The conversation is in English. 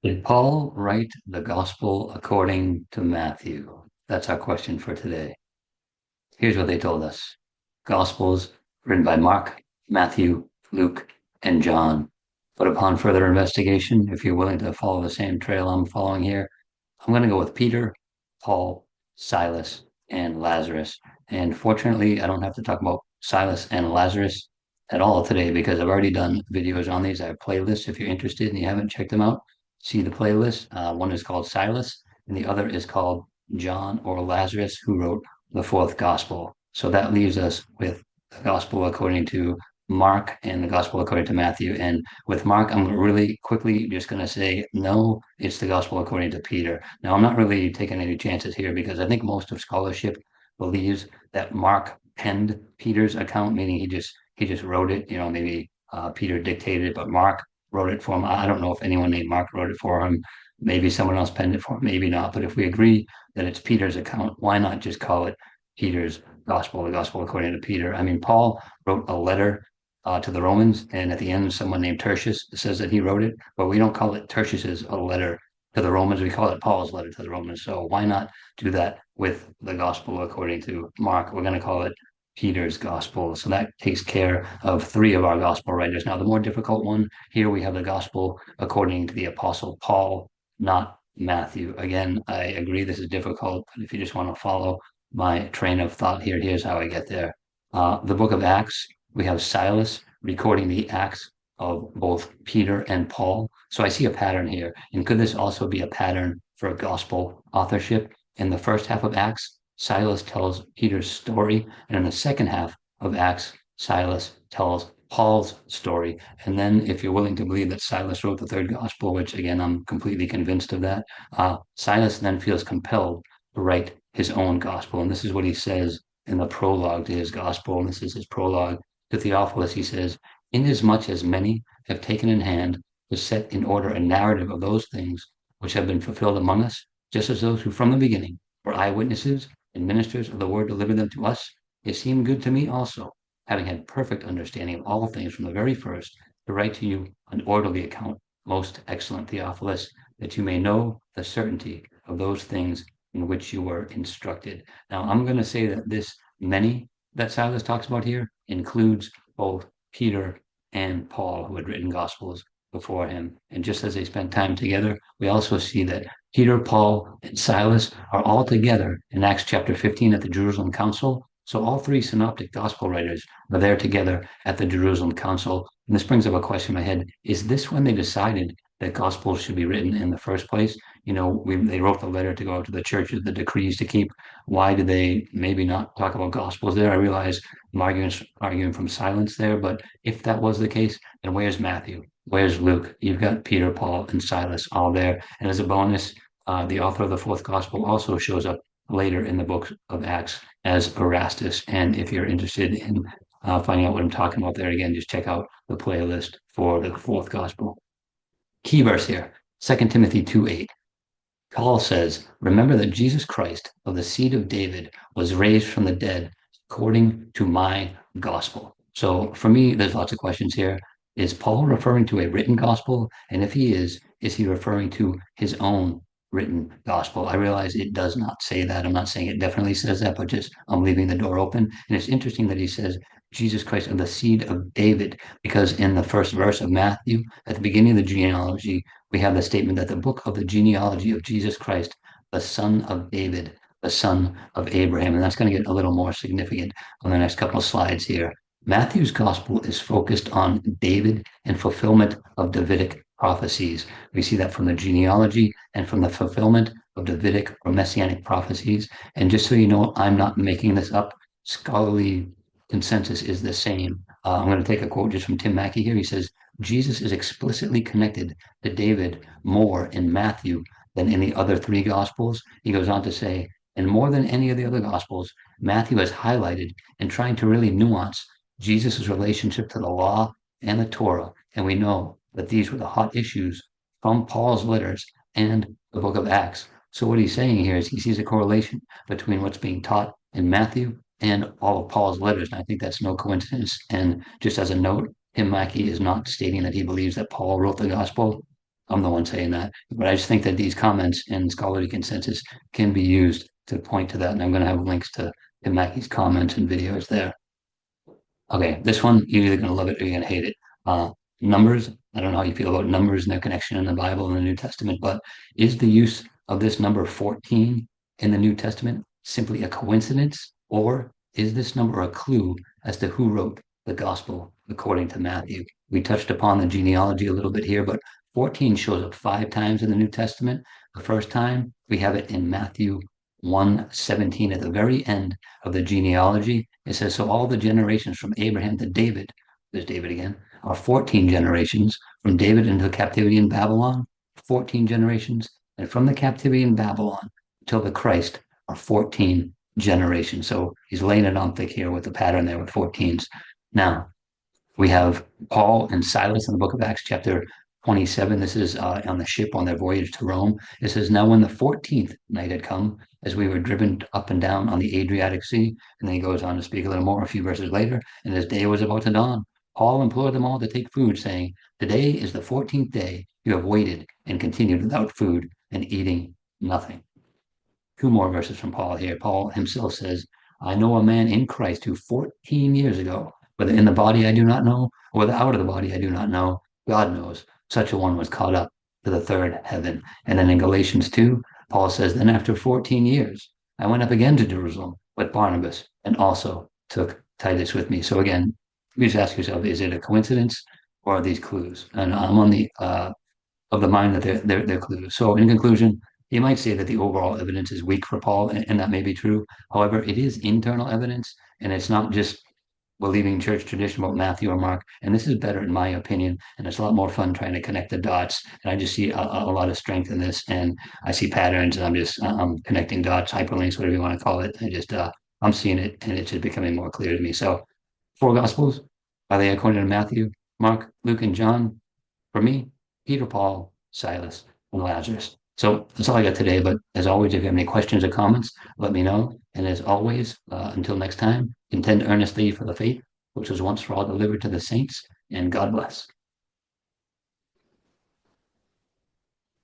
Did Paul write the gospel according to Matthew? That's our question for today. Here's what they told us. Gospels written by Mark, Matthew, Luke, and John. But upon further investigation, if you're willing to follow the same trail I'm following here, I'm going to go with Peter, Paul, Silas, and Lazarus. And fortunately, I don't have to talk about Silas and Lazarus at all today because I've already done videos on these. I have playlists. If you're interested and you haven't checked them out, see the playlist. One is called Silas, and the other is called John or Lazarus, who wrote the fourth gospel. So that leaves us with the gospel according to Mark and the gospel according to Matthew. And with Mark, I'm really quickly just going to say, no, it's the gospel according to Peter. Now, I'm not really taking any chances here because I think most of scholarship believes that Mark penned Peter's account, meaning he just wrote it. Maybe Peter dictated it, but Mark wrote it for him. I don't know if anyone named Mark wrote it for him. Maybe someone else penned it for him, maybe not. But if we agree that it's Peter's account, why not just call it Peter's gospel, the gospel according to Peter? I mean, Paul wrote a letter to the Romans, and at the end, someone named Tertius says that he wrote it, but we don't call it Tertius's a letter to the Romans. We call it Paul's letter to the Romans. So why not do that with the gospel according to Mark? We're going to call it Peter's gospel. So that takes care of three of our gospel writers. Now, the more difficult one here, we have the gospel according to the apostle Paul, not Matthew. Again, I agree this is difficult, but if you just want to follow my train of thought here, here's how I get there. The book of Acts, we have Silas recording the Acts of both Peter and Paul. So I see a pattern here. And could this also be a pattern for gospel authorship? In the first half of Acts, Silas tells Peter's story. And in the second half of Acts, Silas tells Paul's story. And then, if you're willing to believe that Silas wrote the third gospel, which again, I'm completely convinced of that, Silas then feels compelled to write his own gospel. And this is what he says in the prologue to his gospel. And this is his prologue to Theophilus. He says, "Inasmuch as many have taken in hand to set in order a narrative of those things which have been fulfilled among us, just as those who from the beginning were eyewitnesses and ministers of the word delivered them to us, it seemed good to me also, having had perfect understanding of all things from the very first, to write to you an orderly account, most excellent Theophilus, that you may know the certainty of those things in which you were instructed." Now, I'm going to say that this many that Silas talks about here includes both Peter and Paul, who had written gospels before him. And just as they spent time together, we also see that Peter, Paul, and Silas are all together in Acts chapter 15 at the Jerusalem Council. So all three synoptic gospel writers are there together at the Jerusalem Council. And this brings up a question in my head. Is this when they decided that gospels should be written in the first place? They wrote the letter to go out to the churches, the decrees to keep. Why did they maybe not talk about gospels there? I realize I'm arguing from silence there, but if that was the case, then where's Matthew? Where's Luke? You've got Peter, Paul, and Silas all there. And as a bonus, the author of the fourth gospel also shows up later in the book of Acts as Erastus. And if you're interested in finding out what I'm talking about there, again, just check out the playlist for the fourth gospel. Key verse here, 2 Timothy 2:8. Paul says, "Remember that Jesus Christ of the seed of David was raised from the dead according to my gospel." So for me, there's lots of questions here. Is Paul referring to a written gospel? And if he is he referring to his own written gospel? I realize it does not say that. I'm not saying it definitely says that, but just I'm leaving the door open. And it's interesting that he says Jesus Christ of the seed of David, because in the first verse of Matthew, at the beginning of the genealogy, we have the statement that the book of the genealogy of Jesus Christ, the son of David, the son of Abraham. And that's going to get a little more significant on the next couple of slides here. Matthew's gospel is focused on David and fulfillment of Davidic prophecies. We see that from the genealogy and from the fulfillment of Davidic or messianic prophecies. And just so you know, I'm not making this up. Scholarly consensus is the same. I'm going to take a quote just from Tim Mackie here. He says, "Jesus is explicitly connected to David more in Matthew than in the other three gospels." He goes on to say, "And more than any of the other gospels, Matthew has highlighted and trying to really nuance Jesus' relationship to the law and the Torah. And we know that these were the hot issues from Paul's letters and the book of Acts." So what he's saying here is he sees a correlation between what's being taught in Matthew and all of Paul's letters. And I think that's no coincidence. And just as a note, Tim Mackie is not stating that he believes that Paul wrote the gospel. I'm the one saying that. But I just think that these comments and scholarly consensus can be used to point to that. And I'm going to have links to Mackie's comments and videos there. Okay, this one, you're either going to love it or you're going to hate it. Numbers, I don't know how you feel about numbers and their connection in the Bible and the New Testament, but is the use of this number 14 in the New Testament simply a coincidence, or is this number a clue as to who wrote the gospel according to Matthew? We touched upon the genealogy a little bit here, but 14 shows up 5 times in the New Testament. The first time we have it in Matthew 1:17 at the very end of the genealogy. It says, so all the generations from Abraham to David, there's David again, are 14 generations. From David into captivity in Babylon, 14 generations. And from the captivity in Babylon until the Christ are 14 generations. So he's laying it on thick here with the pattern there with 14s. Now, we have Paul and Silas in the book of Acts, chapter 27. This is on the ship on their voyage to Rome. It says, now when the 14th night had come, as we were driven up and down on the Adriatic Sea, and then he goes on to speak a little more a few verses later, and as day was about to dawn, Paul implored them all to take food, saying, today is the 14th day you have waited and continued without food and eating nothing. 2 more verses from Paul here. Paul himself says, I know a man in Christ who 14 years ago, whether in the body I do not know, or whether out of the body I do not know, God knows, such a one was caught up to the third heaven. And then in Galatians 2, Paul says, then after 14 years, I went up again to Jerusalem with Barnabas and also took Titus with me. So again, you just ask yourself, is it a coincidence or are these clues? And I'm on the of the mind that they're clues. So in conclusion, you might say that the overall evidence is weak for Paul, and that may be true. However, it is internal evidence, and it's not just believing church tradition about Matthew or Mark. And this is better, in my opinion, and it's a lot more fun trying to connect the dots. And I just see a lot of strength in this, and I see patterns, and I'm connecting dots, hyperlinks, whatever you want to call it. I'm seeing it, and it's just becoming more clear to me. So, 4 Gospels, are they according to Matthew, Mark, Luke, and John? For me, Peter, Paul, Silas, and Lazarus. So that's all I got today. But as always, if you have any questions or comments, let me know. And as always, until next time, contend earnestly for the faith which was once for all delivered to the saints, and God bless.